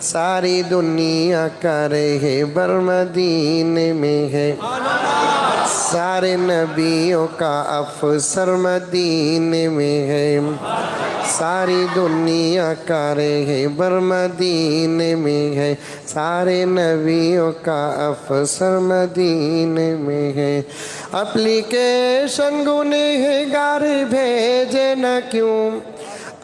ساری دنیا کا رہبر مدینے میں ہے، سارے نبیوں کا افسر مدینے میں ہے، ساری دنیا کا رہبر مدینے میں ہے، سارے نبیوں کا افسر مدینے میں ہے۔ اپلیکیشن گنہگار بھیجے نہ کیوں،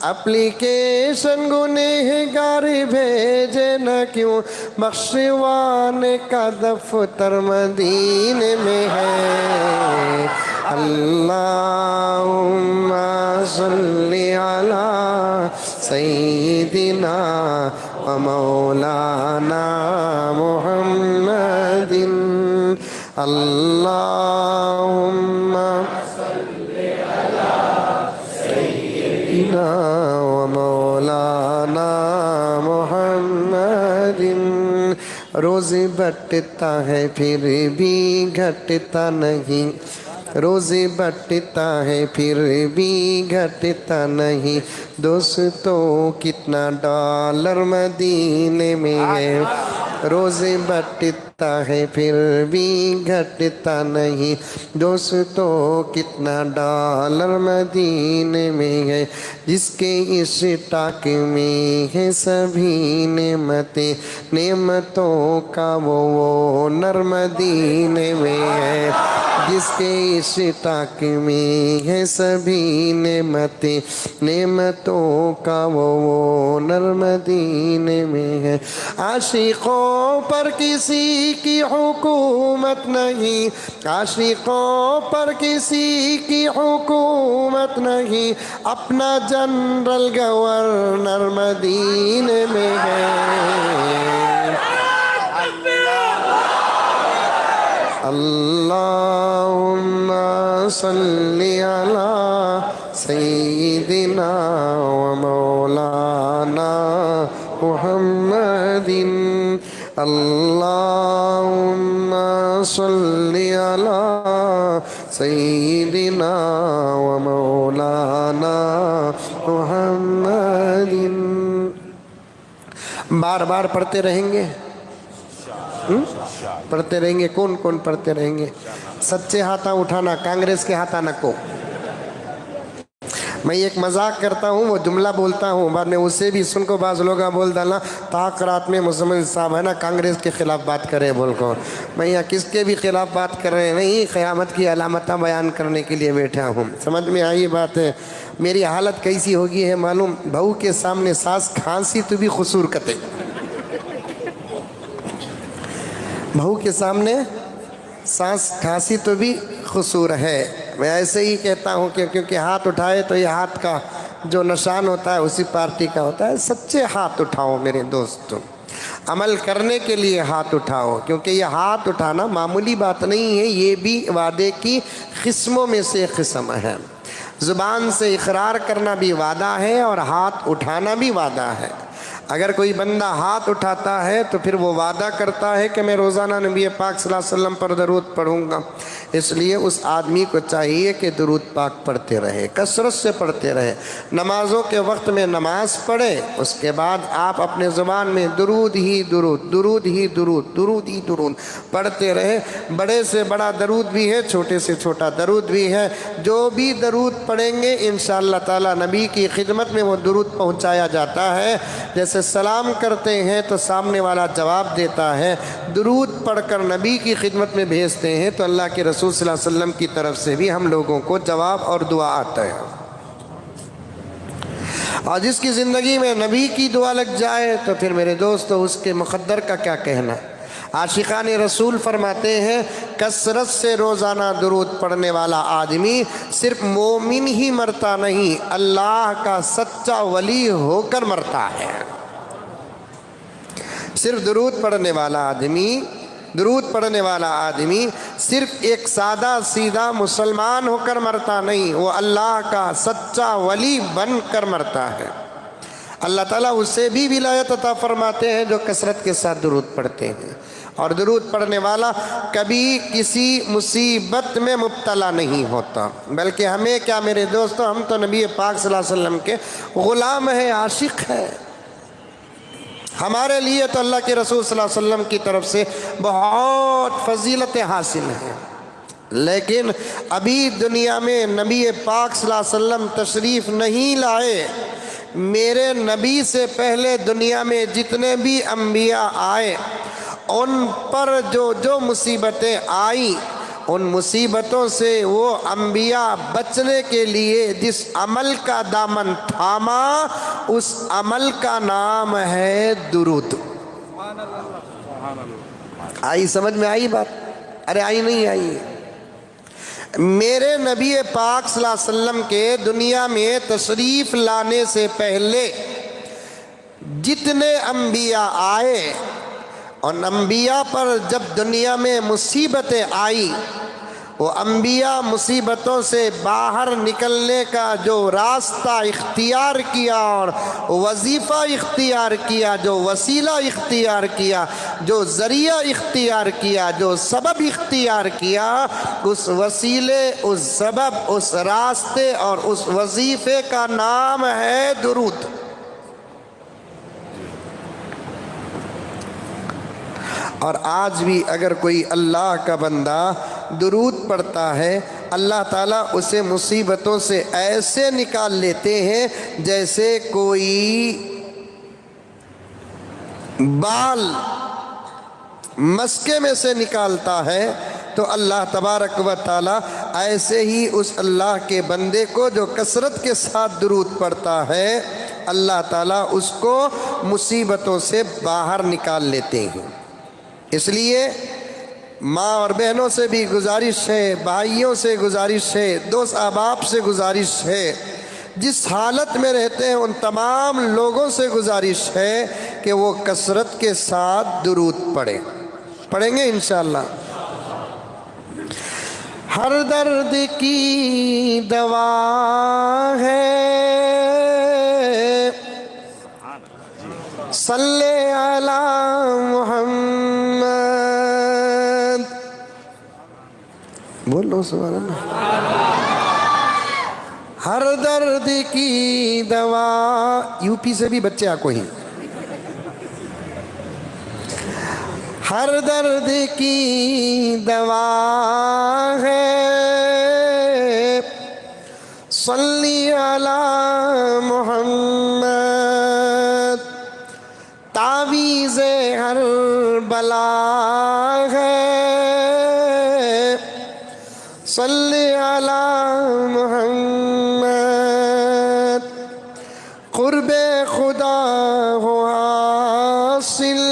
اپلیکیشن گنہگار بھیجے نہ کیوں، بخشوانے کا دفتر مدینے میں ہے۔ اللہم صلی علی سیدنا و مولانا محمد، اللہم و مولانا محمد۔ روزی بٹتا ہے پھر بھی گھٹتا نہیں، روزی بٹتا ہے پھر بھی گھٹتا نہیں، دوستو کتنا ڈالر مدینے میں ہے۔ روزی بٹتا ہے پھر بھی گھٹتا نہیں، دوستو کتنا ڈالر مدینے میں ہے۔ جس کے اسٹاک میں ہے سبھی نعمتیں، نعمتوں کا وہ نر مدینے میں ہے۔ جس کے اسٹاک میں ہے سبھی نعمتیں، نعمتوں کا وہ نر مدینے میں ہے۔ عاشقوں پر کسی کی حکومت نہیں، عاشقوں پر کسی کی حکومت نہیں، اپنا جنرل گورنر مدینے میں ہے۔ اللہم صلی علی سیدنا و مولانا محمد، اللہم صلی علی سیدنا و مولانا محمد۔ بار بار پڑھتے رہیں گے، پڑھتے رہیں گے، کون کون پڑھتے رہیں گے؟ سچے ہاتھا اٹھانا، کانگریس کے ہاتھا نکو۔ میں ایک مذاق کرتا ہوں، وہ جملہ بولتا ہوں، بعد میں اسے بھی سن کو بعض لوگاں بول ڈالنا تاک رات میں مزمل صاحب ہے نا کانگریس کے خلاف بات کرے بول کو۔ میں یہاں کس کے بھی خلاف بات کر رہے ہیں نہیں، قیامت کی علامتیں بیان کرنے کے لیے بیٹھا ہوں۔ سمجھ میں آئی بات ہے؟ میری حالت کیسی ہوگی ہے معلوم؟ بہو کے سامنے ساس کھانسی تو بھی قصور کتے، بہو کے سامنے سانس کھانسی تو بھی قصور ہے۔ میں ایسے ہی کہتا ہوں کہ کیونکہ ہاتھ اٹھائے تو یہ ہاتھ کا جو نشان ہوتا ہے اسی پارٹی کا ہوتا ہے۔ سچے ہاتھ اٹھاؤ میرے دوستو، عمل کرنے کے لیے ہاتھ اٹھاؤ، کیونکہ یہ ہاتھ اٹھانا معمولی بات نہیں ہے، یہ بھی وعدے کی قسموں میں سے قسم ہے۔ زبان سے اقرار کرنا بھی وعدہ ہے اور ہاتھ اٹھانا بھی وعدہ ہے۔ اگر کوئی بندہ ہاتھ اٹھاتا ہے تو پھر وہ وعدہ کرتا ہے کہ میں روزانہ نبی پاک صلی اللہ علیہ وسلم پر درود پڑھوں گا، اس لیے اس آدمی کو چاہیے کہ درود پاک پڑھتے رہے، کثرت سے پڑھتے رہے۔ نمازوں کے وقت میں نماز پڑھے، اس کے بعد آپ اپنے زبان میں درود ہی درود، درود ہی درود، درود ہی درود پڑھتے رہے۔ بڑے سے بڑا درود بھی ہے، چھوٹے سے چھوٹا درود بھی ہے۔ جو بھی درود پڑھیں گے انشاءاللہ تعالی نبی کی خدمت میں وہ درود پہنچایا جاتا ہے۔ جیسے سلام کرتے ہیں تو سامنے والا جواب دیتا ہے، درود پڑھ کر نبی کی خدمت میں بھیجتے ہیں تو اللہ کے رسول صلی اللہ علیہ وسلم کی طرف سے بھی ہم لوگوں کو جواب اور دعا آتا ہے۔ اور جس کی زندگی میں نبی کی دعا لگ جائے تو پھر میرے دوستو اس کے مقدر کا کیا کہنا۔ عاشقان رسول فرماتے ہیں کثرت سے روزانہ درود پڑھنے والا آدمی صرف مومن ہی مرتا نہیں، اللہ کا سچا ولی ہو کر مرتا ہے۔ صرف درود پڑھنے والا آدمی صرف ایک سادہ سیدھا مسلمان ہو کر مرتا نہیں، وہ اللہ کا سچا ولی بن کر مرتا ہے۔ اللہ تعالیٰ اسے بھی ولایت عطا فرماتے ہیں جو کثرت کے ساتھ درود پڑھتے ہیں۔ اور درود پڑھنے والا کبھی کسی مصیبت میں مبتلا نہیں ہوتا، بلکہ ہمیں کیا میرے دوستو، ہم تو نبی پاک صلی اللہ علیہ وسلم کے غلام ہیں، عاشق ہیں۔ ہمارے لیے تو اللہ کے رسول صلی اللہ علیہ وسلم کی طرف سے بہت فضیلتیں حاصل ہیں، لیکن ابھی دنیا میں نبی پاک صلی اللہ علیہ وسلم تشریف نہیں لائے۔ میرے نبی سے پہلے دنیا میں جتنے بھی انبیاء آئے ان پر جو مصیبتیں آئیں، ان مصیبتوں سے وہ انبیاء بچنے کے لیے جس عمل کا دامن تھاما، اس عمل کا نام ہے درود۔ آئی سمجھ میں آئی بات؟ ارے آئی نہیں آئی؟ میرے نبی پاک صلی اللہ علیہ وسلم کے دنیا میں تشریف لانے سے پہلے جتنے انبیاء آئے، ان انبیاء پر جب دنیا میں مصیبتیں آئی، وہ انبیاء مصیبتوں سے باہر نکلنے کا جو راستہ اختیار کیا اور وظیفہ اختیار کیا، جو وسیلہ اختیار کیا، جو ذریعہ اختیار کیا، جو سبب اختیار کیا، اس وسیلے، اس سبب، اس راستے اور اس وظیفے کا نام ہے درود۔ اور آج بھی اگر کوئی اللہ کا بندہ درود پڑھتا ہے، اللہ تعالیٰ اسے مصیبتوں سے ایسے نکال لیتے ہیں جیسے کوئی بال مسکے میں سے نکالتا ہے، تو اللہ تبارک و تعالیٰ ایسے ہی اس اللہ کے بندے کو جو کثرت کے ساتھ درود پڑھتا ہے، اللہ تعالیٰ اس کو مصیبتوں سے باہر نکال لیتے ہیں۔ اس لیے ماں اور بہنوں سے بھی گزارش ہے، بھائیوں سے گزارش ہے، دوست احباب سے گزارش ہے، جس حالت میں رہتے ہیں ان تمام لوگوں سے گزارش ہے کہ وہ کثرت کے ساتھ درود پڑھیں گے انشاءاللہ۔ ہر درد کی دوا ہے صلی علی محمد، بولو سبحان اللہ۔ ہر درد کی دوا، یو پی سے بھی بچے آ کوئی، ہر درد کی دوا ہے صلی علی محمد، تعویذ ہر بلا ہے صلی علی محمد، قرب خدا ہو حاصل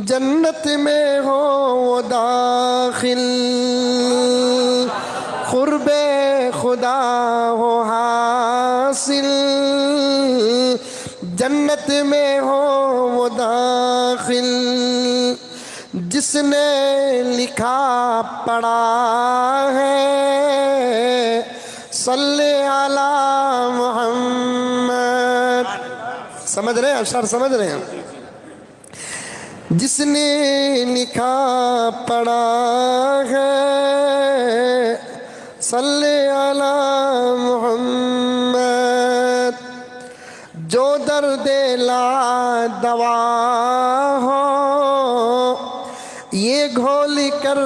جنت میں ہو وہ داخل، قرب خدا ہو حاصل جنت میں ہو وہ داخل، جس نے لکھا پڑھا ہے صلی علی محمد۔ سمجھ رہے ہیں اشعار؟ سمجھ رہے ہیں؟ جس نے لکھا پڑھا ہے صلی علی محمد، جو درد لا دوا ہو یہ گھول کر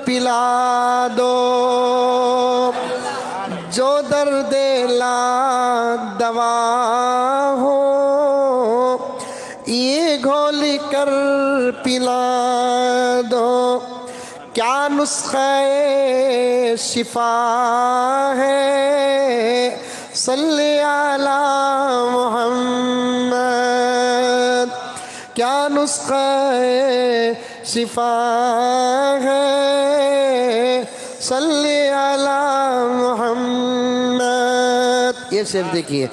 پلا دو، جو درد لا دوا ہو یہ گھول کر پلا دو، کیا نسخہ شفا ہے صلی علی محمد، کیا نسخہ شفا ہے صلی علی محمد۔ یہ شعر دیکھیے،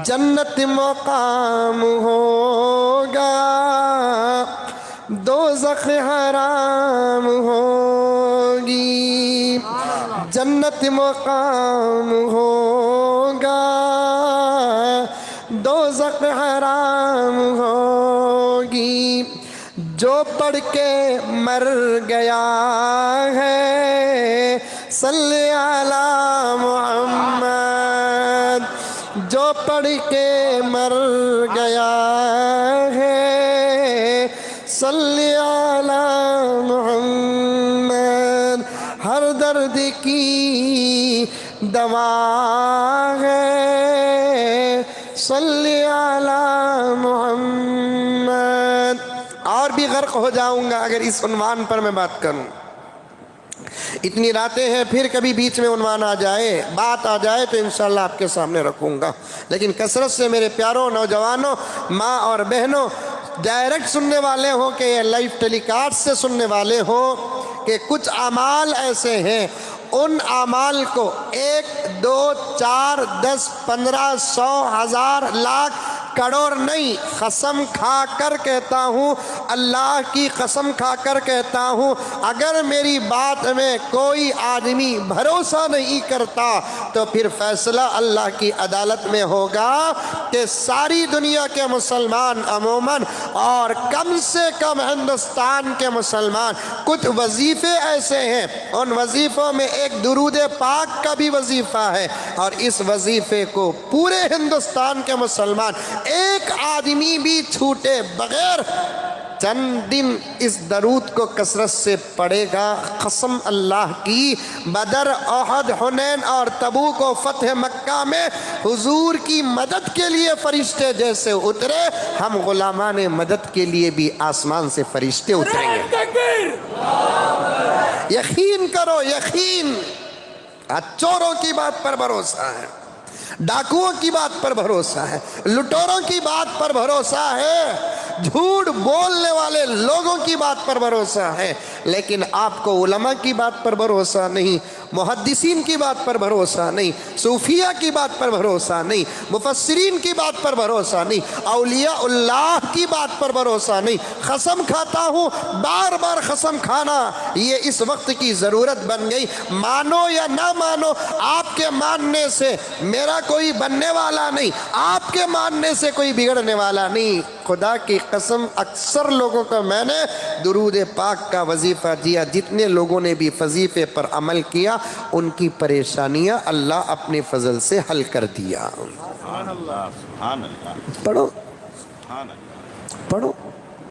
جنت مقام ہوگا دوزخ حرام ہوگی، جنت مقام ہوگا دوزخ حرام ہوگی، جو پڑھ کے مر گیا ہے صلی علی محمد، جو پڑھ کے مر گیا صلی علی محمد، ہر درد کی دوا ہے، صلی علی محمد۔ اور بھی غرق ہو جاؤں گا اگر اس عنوان پر میں بات کروں۔ اتنی راتیں ہیں، پھر کبھی بیچ میں عنوان آ جائے، بات آ جائے تو انشاءاللہ آپ کے سامنے رکھوں گا، لیکن کثرت سے میرے پیاروں، نوجوانوں، ماں اور بہنوں، ڈائریکٹ سننے والے ہوں کہ یہ لائیو ٹیلی کاسٹ سے سننے والے ہوں، کہ کچھ اعمال ایسے ہیں، ان اعمال کو 1 2 4 10 15 100 1000 لاکھ کروڑ نہیں، قسم کھا کر کہتا ہوں، اللہ کی قسم کھا کر کہتا ہوں، اگر میری بات میں کوئی آدمی بھروسہ نہیں کرتا تو پھر فیصلہ اللہ کی عدالت میں ہوگا کہ ساری دنیا کے مسلمان عموماً اور کم سے کم ہندوستان کے مسلمان، کچھ وظیفے ایسے ہیں، ان وظیفوں میں ایک درود پاک کا بھی وظیفہ ہے، اور اس وظیفے کو پورے ہندوستان کے مسلمان ایک آدمی بھی چھوٹے بغیر چند دن اس درود کو کثرت سے پڑھے گا، قسم اللہ کی، بدر، احد، حنین اور تبوک و فتح مکہ میں حضور کی مدد کے لیے فرشتے جیسے اترے، ہم غلامان مدد کے لیے بھی آسمان سے فرشتے اتریں گے۔ یقین کرو، یقین۔ چوروں کی بات پر بھروسہ ہے، ڈاکوؤں کی بات پر بھروسہ ہے، لٹوروں کی بات پر بھروسہ ہے، جھوٹ بولنے والے لوگوں کی بات پر بھروسہ ہے، لیکن آپ کو علماء کی بات پر بھروسہ نہیں، محدثین کی بات پر بھروسہ نہیں، صوفیہ کی بات پر بھروسہ نہیں، مفسرین کی بات پر بھروسہ نہیں، اولیاء اللہ کی بات پر بھروسہ نہیں۔ قسم کھاتا ہوں، بار بار قسم کھانا یہ اس وقت کی ضرورت بن گئی، مانو یا نہ مانو، آپ کے ماننے سے میرا کوئی بننے والا نہیں، آپ کے ماننے سے کوئی بگڑنے والا نہیں۔ خدا کی قسم، اکثر لوگوں کو میں نے درود پاک کا وظیفہ دیا، جتنے لوگوں نے بھی وظیفے پر عمل کیا ان کی پریشانیاں اللہ اپنے فضل سے حل کر دیا۔ سبحان اللہ، سبحان اللہ، پڑھو سبحان اللہ۔ پڑھو۔